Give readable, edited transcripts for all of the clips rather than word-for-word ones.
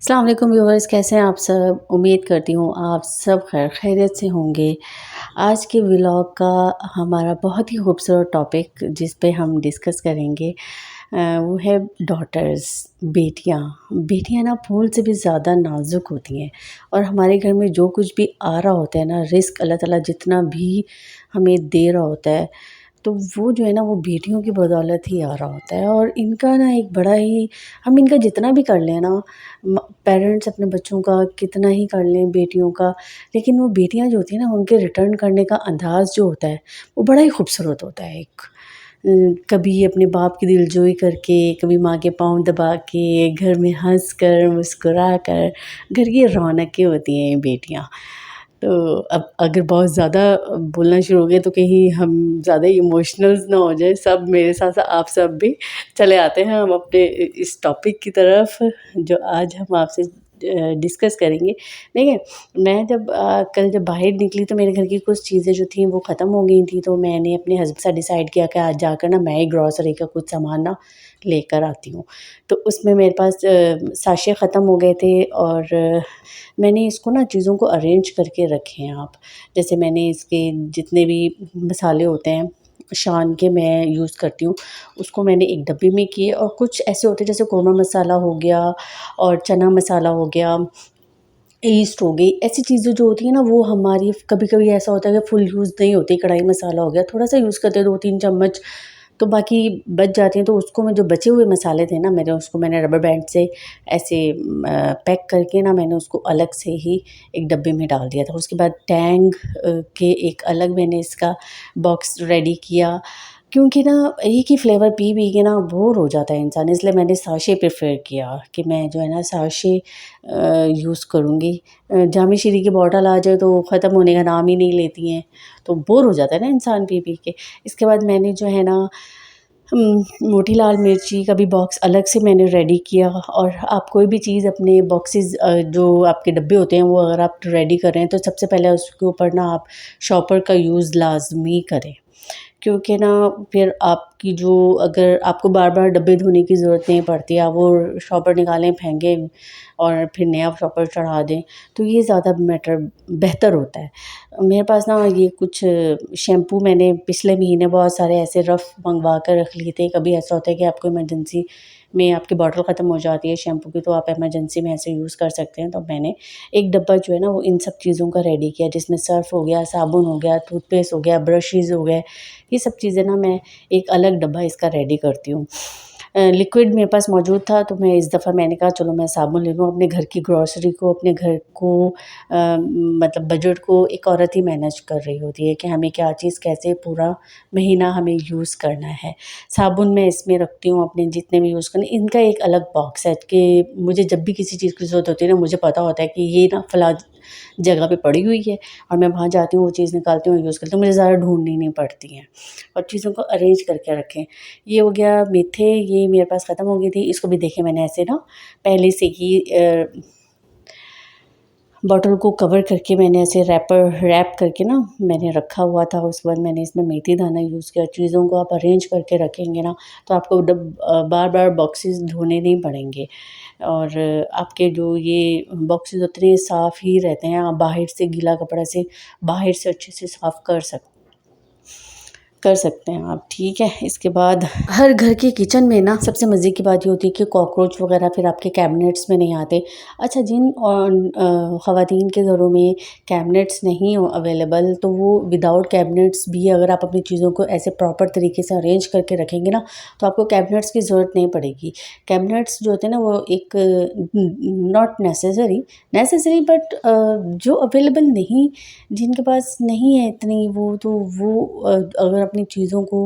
अस्सलाम वालेकुम व्यूअर्स, कैसे हैं आप सब? उम्मीद करती हूँ आप सब खैरियत से होंगे। आज के व्लॉग का हमारा बहुत ही खूबसूरत टॉपिक जिस पे हम डिस्कस करेंगे वो है डॉटर्स, बेटियाँ। बेटियाँ ना फूल से भी ज़्यादा नाज़ुक होती हैं और हमारे घर में जो कुछ भी आ रहा होता है ना, रिज़्क अल्लाह ताला जितना भी हमें दे रहा होता है, तो वो जो है ना वो बेटियों की बदौलत ही आ रहा होता है। और इनका ना एक बड़ा ही, हम इनका जितना भी कर लें ना, पेरेंट्स अपने बच्चों का कितना ही कर लें बेटियों का, लेकिन वो बेटियां जो होती हैं ना उनके रिटर्न करने का अंदाज़ जो होता है वो बड़ा ही खूबसूरत होता है। कभी अपने बाप की दिलजोई करके, कभी माँ के पाँव दबा के, घर में हंस कर मुस्कुरा कर, घर की रौनकें होती हैं ये बेटियाँ। तो अब अगर बहुत ज़्यादा बोलना शुरू हो गए तो कहीं हम ज़्यादा इमोशनल्स ना हो जाए। सब मेरे साथ-साथ आप सब भी चले आते हैं हम अपने इस टॉपिक की तरफ जो आज हम आपसे डिस्कस करेंगे। देखिए, मैं जब कल जब बाहर निकली तो मेरे घर की कुछ चीज़ें जो थी वो ख़त्म हो गई थी, तो मैंने अपने हस्बैंड से डिसाइड किया कि आज जाकर ना मैं ही ग्रॉसरी का कुछ सामान ना लेकर आती हूँ। तो उसमें मेरे पास साशे ख़त्म हो गए थे और मैंने इसको ना चीज़ों को अरेंज करके रखे हैं आप। जैसे मैंने इसके जितने भी मसाले होते हैं शान के मैं यूज़ करती हूँ, उसको मैंने एक डब्बे में किए। और कुछ ऐसे होते हैं जैसे कोरमा मसाला हो गया और चना मसाला हो गया, ईस्ट हो गई, ऐसी चीज़ें जो होती हैं ना वो हमारी कभी-कभी ऐसा होता है कि फुल यूज़ नहीं होती। कढ़ाई मसाला हो गया, थोड़ा-सा यूज़ करते हैं 2-3 चम्मच, तो बाकी बच जाती हैं। तो उसको मैं जो बचे हुए मसाले थे ना मेरे, उसको मैंने रबर बैंड से ऐसे पैक करके ना मैंने उसको अलग से ही एक डब्बे में डाल दिया था। उसके बाद टैंग के एक अलग मैंने इसका बॉक्स रेडी किया, क्योंकि ना एक ही फ्लेवर पी के ना बोर हो जाता है इंसान, इसलिए मैंने साशे प्रेफ़र किया कि मैं जो है ना साशे यूज़ करूँगी। जामी श्री की बॉटल आ जाए तो ख़त्म होने का नाम ही नहीं लेती हैं, तो बोर हो जाता है ना इंसान पी के। इसके बाद मैंने जो है ना मोटी लाल मिर्ची का भी बॉक्स अलग से मैंने रेडी किया। और आप कोई भी चीज़ अपने बॉक्सेस जो आपके डब्बे होते हैं वो अगर आप रेडी कर रहे हैं तो सबसे पहले उसके ऊपर ना आप शॉपर का यूज़ लाज़मी करें। क्योंकि ना फिर आपकी जो, अगर आपको बार-बार डब्बे धोने की ज़रूरत नहीं पड़ती, आप वो शॉपर निकालें, फेंकें और फिर नया शॉपर चढ़ा दें, तो ये ज़्यादा बेहतर होता है। मेरे पास ना ये कुछ शैम्पू मैंने पिछले महीने बहुत सारे ऐसे रफ़ मँगवा कर रख लिए थे। कभी ऐसा होता है कि आपको इमरजेंसी में आपकी बॉटल ख़त्म हो जाती है शैम्पू की, तो आप इमरजेंसी में ऐसे यूज़ कर सकते हैं। तो मैंने एक डब्बा जो है ना वो इन सब चीज़ों का रेडी किया, जिसमें सर्फ़ हो गया, साबुन हो गया, टूथपेस्ट हो गया, ब्रशेज़ हो गए। ये सब चीज़ें ना मैं एक अलग डब्बा इसका रेडी करती हूँ। लिक्विड मेरे पास मौजूद था तो मैं इस दफ़ा मैंने कहा चलो मैं साबुन ले लूँ। अपने घर की ग्रॉसरी को, अपने घर को मतलब बजट को एक औरत ही मैनेज कर रही होती है कि हमें क्या चीज़ कैसे पूरा महीना हमें यूज़ करना है। साबुन मैं इसमें रखती हूँ अपने जितने भी यूज़ करने, इनका एक अलग बॉक्स है कि मुझे जब भी किसी चीज़ की ज़रूरत होती है ना, मुझे पता होता है कि ये ना फलाँ जगह पे पड़ी हुई है और मैं वहाँ जाती हूँ, वो चीज़ निकालती हूँ, यूज़ करती हूँ। मुझे ज़्यादा ढूँढनी नहीं पड़ती हैं और चीज़ों को अरेंज करके रखें। ये हो गया मेथे, ये मेरे पास ख़त्म हो गई थी। इसको भी देखिए मैंने ऐसे ना पहले से ही बॉटल को कवर करके मैंने ऐसे रैप करके ना मैंने रखा हुआ था। उसके बाद मैंने इसमें मेथी दाना यूज़ किया। चीज़ों को आप अरेंज करके रखेंगे ना तो आपको बार-बार बॉक्सेस धोने नहीं पड़ेंगे और आपके जो ये बॉक्सेस उतने साफ़ ही रहते हैं। आप बाहर से गीला कपड़ा से बाहर से अच्छे से साफ़ कर सकते हैं आप, ठीक है। इसके बाद हर घर के किचन में ना सबसे मज़े की बात ये होती है कि कॉकरोच वगैरह फिर आपके कैबिनेट्स में नहीं आते। अच्छा, जिन ख़वातीन के घरों में कैबिनेट्स नहीं हो अवेलेबल, तो वो विदाउट कैबिनेट्स भी अगर आप अपनी चीज़ों को ऐसे प्रॉपर तरीके से अरेंज करके रखेंगे ना तो आपको कैबिनेट्स की ज़रूरत नहीं पड़ेगी। कैबिनेट्स जो होते हैं ना वो एक नॉट नेसेसरी बट जो अवेलेबल नहीं, जिनके पास नहीं है इतनी वो, तो वो अगर अपनी चीज़ों को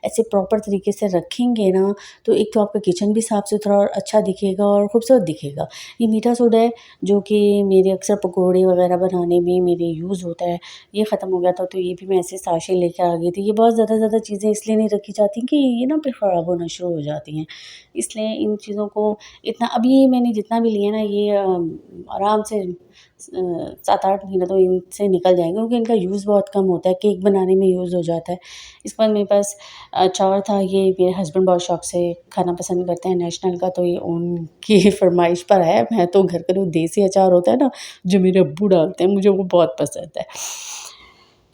ऐसे प्रॉपर तरीके से रखेंगे ना तो एक तो आपका किचन भी साफ़-सुथरा और अच्छा दिखेगा और खूबसूरत दिखेगा। ये मीठा सोडा है जो कि मेरे अक्सर पकोड़े वग़ैरह बनाने में मेरे यूज़ होता है, ये ख़त्म हो गया था तो ये भी मैं ऐसे साशे लेके आ गई थी। ये बहुत ज़्यादा चीज़ें इसलिए नहीं रखी जाती कि ये ना फिर ख़राब होना शुरू हो जाती हैं। इसलिए इन चीज़ों को इतना, अभी ये मैंने जितना भी लिया ना ये आराम से 7-8 महीने तो इनसे निकल जाएँगे क्योंकि इनका यूज़ बहुत कम होता है, केक बनाने में यूज़ हो जाता है। इसके बाद मेरे पास अचार था, ये मेरे हस्बैंड बहुत शौक से खाना पसंद करते हैं नेशनल का, तो ये उनकी फ़रमाइश पर है। मैं तो घर का जो देसी अचार होता है ना, जो मेरे अब्बू डालते हैं, मुझे वो बहुत पसंद है।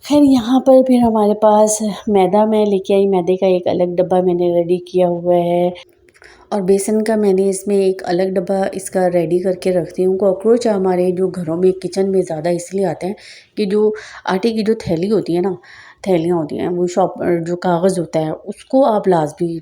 ख़ैर यहाँ पर फिर हमारे पास मैदा मैं लेके आई, मैदे का एक अलग डब्बा मैंने रेडी किया हुआ है। और बेसन का मैंने इसमें एक अलग डब्बा इसका रेडी करके रखती हूँ। कॉकरोच हमारे जो घरों में किचन में ज़्यादा इसलिए आते हैं कि जो आटे की जो थैली होती है ना, थैलियाँ होती हैं, वो जो कागज़ होता है उसको आप लाज़मी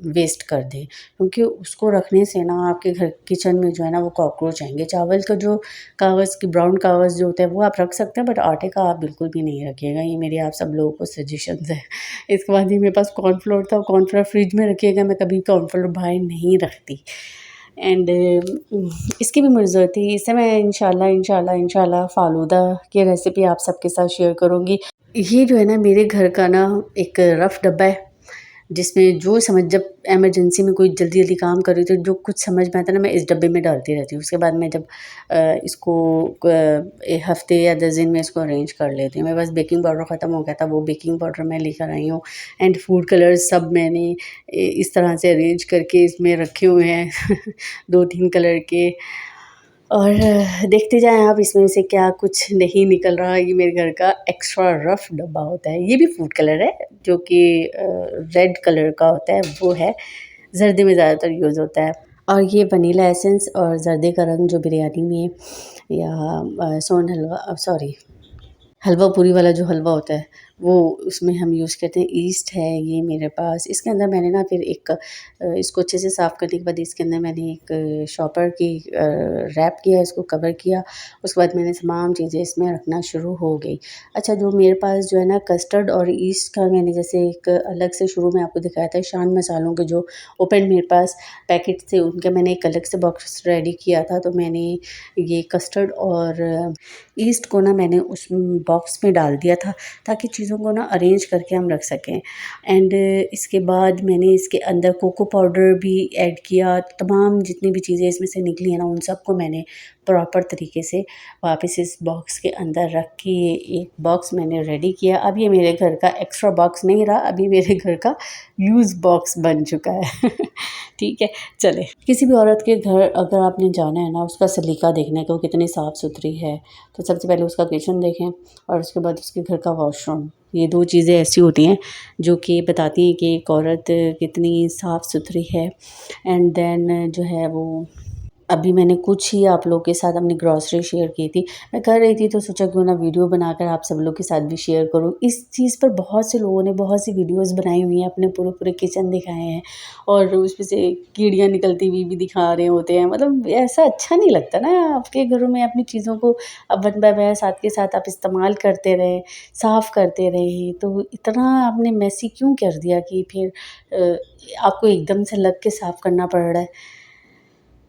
वेस्ट कर दें, क्योंकि उसको रखने से ना आपके घर किचन में जो है ना वो कॉकरोच आएँगे। चावल का जो कागज़ की ब्राउन कागज़ जो होता है वो आप रख सकते हैं, बट आटे का आप बिल्कुल भी नहीं रखिएगा। ये मेरी आप सब लोगों को सजेशंस है। इसके बाद ये मेरे पास कॉर्नफ्लोर था, कॉर्नफ्लोर फ्रिज में रखिएगा, मैं कभी कॉर्नफ्लोर बाहर नहीं रखती। एंड इसकी भी मुझे ज़रूरत थी। इससे मैं इंशाल्लाह फ़ालूदा की रेसिपी आप सबके साथ शेयर करूँगी। ये जो है ना मेरे घर का ना एक रफ़ डब्बा है, जिसमें जो समझ जब इमरजेंसी में कोई जल्दी-जल्दी काम कर रही थी, जो कुछ समझ में आता है ना, मैं इस डब्बे में डालती रहती हूँ। उसके बाद मैं जब इसको हफ़्ते या 10 दिन में इसको अरेंज कर लेती हूँ। मेरे पास बेकिंग पाउडर ख़त्म हो गया था, वो बेकिंग पाउडर मैं लेकर आई हूँ। एंड फूड कलर्स सब मैंने इस तरह से अरेंज करके इसमें रखे हुए हैं 2-3 कलर के। और देखते जाएँ आप इसमें से क्या कुछ नहीं निकल रहा। ये मेरे घर का एक्स्ट्रा रफ़ डब्बा होता है। ये भी फूड कलर है, जो कि रेड कलर का होता है, वो है। ज़र्दी में ज़्यादातर यूज़ होता है। और ये वनीला एसेंस और ज़र्दे का रंग जो बिरयानी में या सोन हलवा सॉरी हलवा पूरी वाला जो हलवा होता है, वो उसमें हम यूज़ करते हैं। ईस्ट है ये मेरे पास। इसके अंदर मैंने ना फिर एक इसको अच्छे से साफ़ करने के बाद इसके अंदर मैंने एक शॉपर की रैप किया, इसको कवर किया। उसके बाद मैंने तमाम चीज़ें इसमें रखना शुरू हो गई। अच्छा, जो मेरे पास जो है ना कस्टर्ड और ईस्ट का मैंने जैसे एक अलग से शुरू में आपको दिखाया था, शान मसालों के जो ओपन मेरे पास पैकेट थे, उनका मैंने एक अलग से बॉक्स रेडी किया था। तो मैंने ये कस्टर्ड और ईस्ट को ना मैंने उस बॉक्स में डाल दिया था, ताकि चीज़ों को ना अरेंज करके हम रख सकें। एंड इसके बाद मैंने इसके अंदर कोको पाउडर भी ऐड किया। तमाम जितनी भी चीज़ें इसमें से निकली हैं ना, उन सबको मैंने प्रॉपर तरीके से वापस इस बॉक्स के अंदर रख के ये एक बॉक्स मैंने रेडी किया। अब ये मेरे घर का एक्स्ट्रा बॉक्स नहीं रहा, अभी मेरे घर का यूज़ बॉक्स बन चुका है ठीक है, चलें। किसी भी औरत के घर अगर आपने जाना है ना, उसका सलीका देखना है कि वो कितनी साफ़-सुथरी है, तो सबसे पहले उसका किचन देखें और उसके बाद उसके घर का वॉशरूम। ये 2 चीज़ें ऐसी होती हैं जो कि बताती हैं कि एक औरत कितनी साफ़-सुथरी है। एंड देन जो है वो अभी मैंने कुछ ही आप लोगों के साथ अपनी ग्रॉसरी शेयर की थी। मैं कर रही थी तो सोचा क्यों ना वीडियो बनाकर आप सब लोग के साथ भी शेयर करूँ। इस चीज़ पर बहुत से लोगों ने बहुत सी वीडियोज़ बनाई हुई हैं, अपने पूरे-पूरे किचन दिखाए हैं और उसमें से कीड़ियाँ निकलती हुई भी दिखा रहे होते हैं। मतलब ऐसा अच्छा नहीं लगता ना, आपके घरों में अपनी चीज़ों को अब वन बाय वन साथ के साथ आप इस्तेमाल करते रहें, साफ़ करते रहें। तो इतना आपने मेसी क्यों कर दिया कि फिर आपको एकदम से लग के साफ़ करना पड़ रहा है।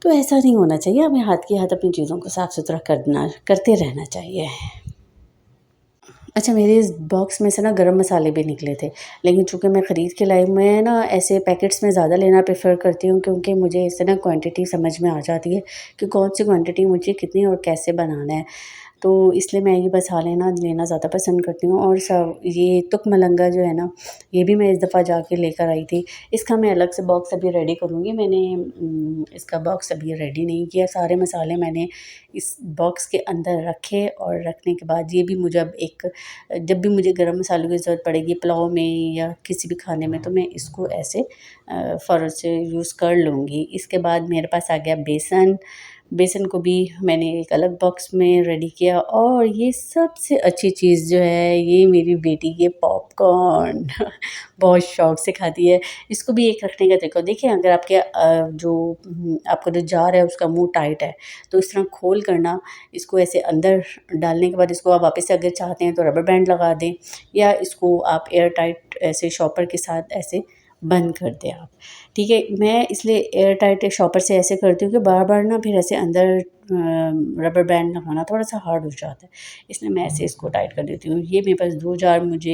तो ऐसा नहीं होना चाहिए, हमें हाथ के हाथ अपनी चीज़ों को साफ़-सुथरा करते रहना चाहिए। अच्छा, मेरे इस बॉक्स में से ना गरम मसाले भी निकले थे, लेकिन चूँकि मैं ख़रीद के लाई हूँ, मैं ना ऐसे पैकेट्स में ज़्यादा लेना प्रेफ़र करती हूँ, क्योंकि मुझे इससे ना क्वांटिटी समझ में आ जाती है कि कौन-सी क्वांटिटी मुझे कितनी और कैसे बनाना है। तो इसलिए मैं ये मसाले ना लेना ज़्यादा पसंद करती हूँ। और सब ये तुक मलंगा जो है ना, ये भी मैं इस दफ़ा जाके लेकर आई थी। इसका मैं अलग से बॉक्स अभी रेडी करूँगी। मैंने इसका बॉक्स अभी रेडी नहीं किया। सारे मसाले मैंने इस बॉक्स के अंदर रखे और रखने के बाद ये भी मुझे अब एक जब भी मुझे गरम मसालों की ज़रूरत पड़ेगी पुलाव में या किसी भी खाने में, तो मैं इसको ऐसे फ़ौरन से यूज़ कर लूँगी। इसके बाद मेरे पास आ गया बेसन। बेसन को भी मैंने एक अलग बॉक्स में रेडी किया। और ये सबसे अच्छी चीज़ जो है, ये मेरी बेटी के पॉपकॉर्न बहुत शौक से खाती है। इसको भी एक रखने का तरीका देखिए, अगर आपके आपका जो जार है उसका मुँह टाइट है, तो इस तरह खोल कर ना इसको ऐसे अंदर डालने के बाद इसको आप वापस से अगर चाहते हैं तो रबर बैंड लगा दें, या इसको आप एयर टाइट ऐसे शॉपर के साथ ऐसे बंद कर दें आप। ठीक है, मैं इसलिए एयर टाइट शॉपर से ऐसे करती हूँ कि बार-बार ना फिर ऐसे अंदर रबर बैंड लगाना थोड़ा-सा हार्ड हो जाता है, इसलिए मैं ऐसे इसको टाइट कर देती हूँ। ये मेरे पास 2 जार मुझे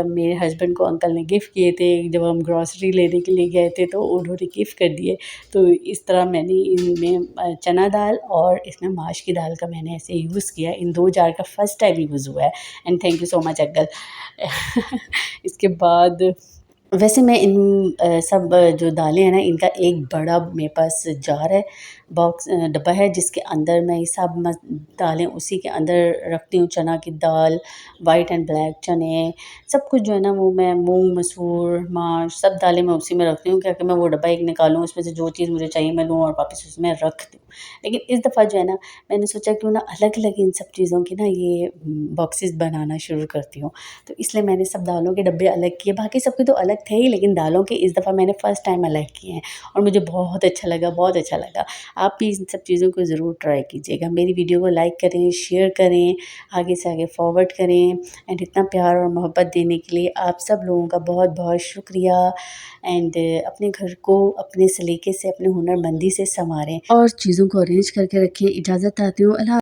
मेरे हस्बैंड को अंकल ने गिफ्ट किए थे, जब हम ग्रॉसरी लेने के लिए गए थे तो उन्होंने गिफ्ट कर दिए। तो इस तरह मैंने इनमें चना दाल और इसमें माश की दाल का मैंने ऐसे यूज़ किया। इन 2 जार का फर्स्ट टाइम यूज़ हुआ है and thank you so much uncle. इसके बाद वैसे मैं इन सब जो दालें हैं ना, इनका एक बड़ा मेरे पास जार है, बॉक्स डब्बा है जिसके अंदर मैं ये सब दालें उसी के अंदर रखती हूँ। चना की दाल, वाइट एंड ब्लैक चने, सब कुछ जो है ना वो मैं मूँग, मसूर, माश सब दालें मैं उसी में रखती हूँ, क्या कि मैं वो डब्बा एक निकालूँ, उसमें से जो चीज़ मुझे चाहिए मैं लूँ और वापस उसमें रख दूँ। लेकिन इस दफ़ा जो है ना, मैंने सोचा क्यों ना अलग-अलग इन सब चीज़ों की ना ये बॉक्सेस बनाना शुरू करती हूँ। तो इसलिए मैंने सब दालों के डब्बे अलग किए, बाकी सबके तो अलग थे ही, लेकिन दालों के इस दफ़ा मैंने फ़र्स्ट टाइम अलग किए हैं और मुझे बहुत अच्छा लगा, बहुत अच्छा लगा। आप भी इन सब चीज़ों को ज़रूर ट्राई कीजिएगा। मेरी वीडियो को लाइक करें, शेयर करें, आगे से आगे फॉरवर्ड करें एंड इतना प्यार और मोहब्बत देने के लिए आप सब लोगों का बहुत-बहुत शुक्रिया एंड अपने घर को अपने सलीके से, अपने हुनरमंदी से सँवारें और चीज़ों को अरेंज करके रखें। इजाज़त चाहती हूँ। अल्लाह